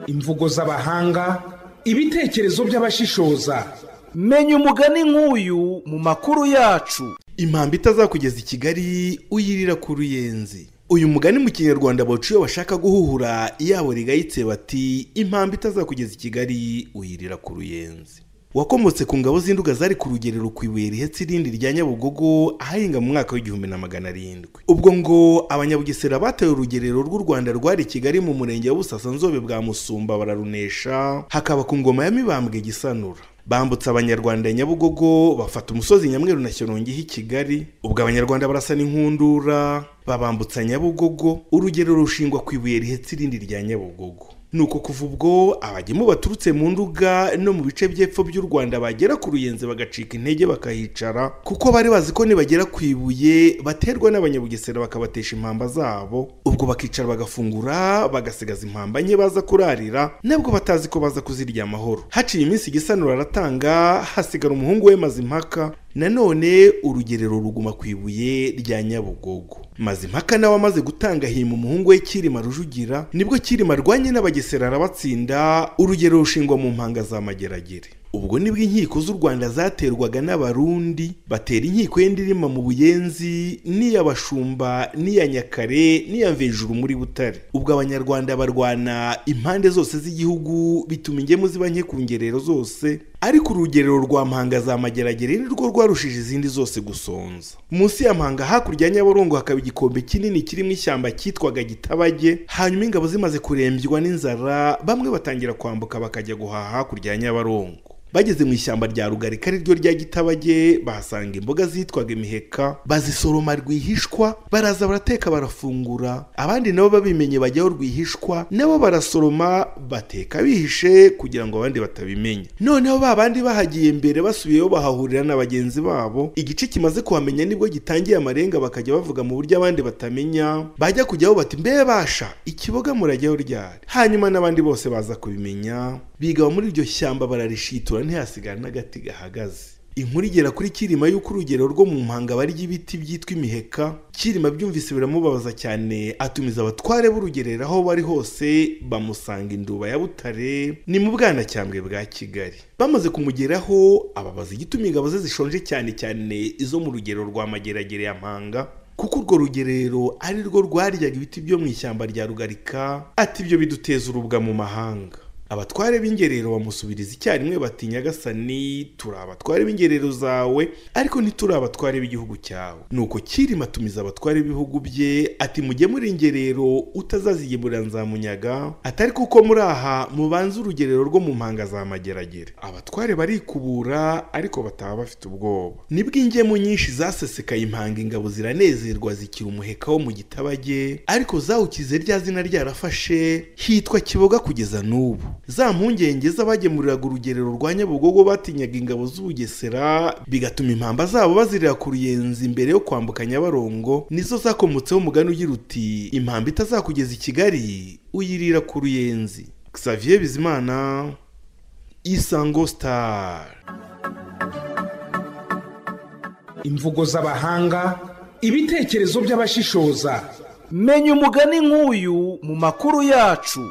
imvugo z'abahanga, ibitekerezo by'abashishoza. Menya umugani nk'uyu mu makuru yacu. Impamba itazakugeza i Kigali uyirira ku Ruyenzi. Uyu mugani mu Kinyarwanda bawuciye bashaka guhuhura yabo rigayitse bati impamba itazakugeza i Kigali uyirira ku Ruyenzi. Wakomotse ku ngabo z'Induga zari ku rugerero ku ibuye rihetse irindi rya Nyabugogo ahahinga mu mwaka w'1700. Ubwo ngo abanyabugesera bataye urugerero rw'u Rwanda rwari Kigali mu murenge wa Busasanzobe bwa Musumba bararunesha, hakaba ku ngoma ya Mibambwe Gisanura. Bambutse abanyarwanda Nyabugogo bafata umusozi Nyamweru na Shyorongi h'i Kigali. Ubwo abanyarwanda barasa n'inkundura babambutsa Nyabugogo, urugerero rushingwa ku ibuye rihetse irindi rya Nyabugogo. Nuko kuva ubwo abagemu baturutse mu Nduga no mu bice by'epfo by'u Rwanda bagera ku Ruyenzi bagacika intege bakahicara, kuko bari bazi ko nibagera ku ibuye baterwa n'abanyabugesera bakabatesha impamba zabo. Ubwo bakicara bagafungura bagasigaza impamba nke baza kurarira, nabwo batazi ko baza kuzirya amahoro. Haciye iminsi Gisanura aratanga, hasigara umuhungu we Mazimpaka. Nanone urugerero ruguma ku ibuye rya Nyabugogo. Mazimpaka nawe amaze gutanga hima umuhungu we Kirima Rujugira, nibwo Kirima rwanye n'abagesera arabatsinda, urugero rushingwa mu mpanga za Mageragere. Ubwo nibwo inkiko z'u Rwanda zaterwaga n'Abarundi, batera inkiko y'Indirima mu Buyenzi, n'iy'Abashumba, n'iya Nyakare, n'iya Mvejuru muri Butare. Ubwo abanyarwanda barwana impande zose z'igihugu, bituma ingemu ziba nke ku ngerero zose, ariko urugerero rwa Mpanga za Mageragere nirwo rwarushije izindi zose gusonza. Munsi ya Mpanga hakurya ya Nyabarongo hakaba igikombe kinini kirimo ishyamba cyitwaga Gitabage. Hanyuma ingabo zimaze kurembywa n'inzara, bamwe batangira kwambuka bakajya guhaha hakurya ya Nyabarongo. Bageze mu ishyamba rya Rugarika ariryo rya Gitabage, bahasanga imboga zitwaga imiheka, bazisoroma rwihishwa, baraza barateka barafungura. Abandi nabo babimenye bajyaho rwihishwa, nabo barasoroma bateka bihishe kugira ngo abandi batabimenya. Noneho babandi bahagiye mbere basubiyeho bahahurira n'abagenzi babo. Igice kimaze kuhamenya nibwo gitangiye amarenga, bakajya bavuga mu buryo abandi batamenya. Bajya kujyaho bati mbe basha ikiboga murajyaho ryari. Hanyuma n'abandi bose baza kubimenya, biga muri iryo shyamba bararishitura, ntihasigara n'agati gahagaze. Inkuru igera kuri Kirima y'uko urugero rwo mu Mpanga barya ibiti byitwa imiheka. Kirima byumvise biramubabaza cyane, atumiza abatware b'urugerero aho bari hose, bamusanga Induba ya Butare ni mu Bwanacyambwe bwa Kigali. Bamaze kumugeraho ababaza igituma ingabo ze zishonje cyane cyane izo mu rugero rwa Mageragere ya Mpanga, kuko urwo rugerero ari rwo rwaryaga ibiti byo mu ishyamba rya Rugarika. Ati ibyo biduteza urubwa mu mahanga. Abatware b'ingerero bamusubiriza icyarimwe bati Nyagasani, turi abatware b'ingerero zawe ariko ntituri abatware b'igihugu cyawe. Nuko Kirima atumiza abatware b'ibihugu bye ati mujye muri ingerero utazazigemurira nzamunyaga, atari kuko muri aha mubanza urugerero rwo mu Mpanga za Mageragere. Abatware barikubura ariko bataba bafite ubwoba. Nibwo ingemu nyinshi zasesekaye Impanga, ingabo ziranezerwa zikira umuheka wo mu Gitabage, ariko zawukize rya zina ryarafashe, hitwa Kiboga kugeza n'ubu. Za mpungenge z'abagemuriraga urugerero rwa Nyabugogo batinyaga ingabo z'Ubugesera, bigatuma impamba zabo bazirira ku Ruyenzi mbere yo kwambuka Nyabarongo, nizo zakomotseho umugani ugira uti impamba itazakugeza i Kigali uyirira ku Ruyenzi. Xavier Bizimana, Isango Star. Imvugo z'abahanga, ibitekerezo by'abashishoza. Menya umugani nk'uyu mu makuru yacu.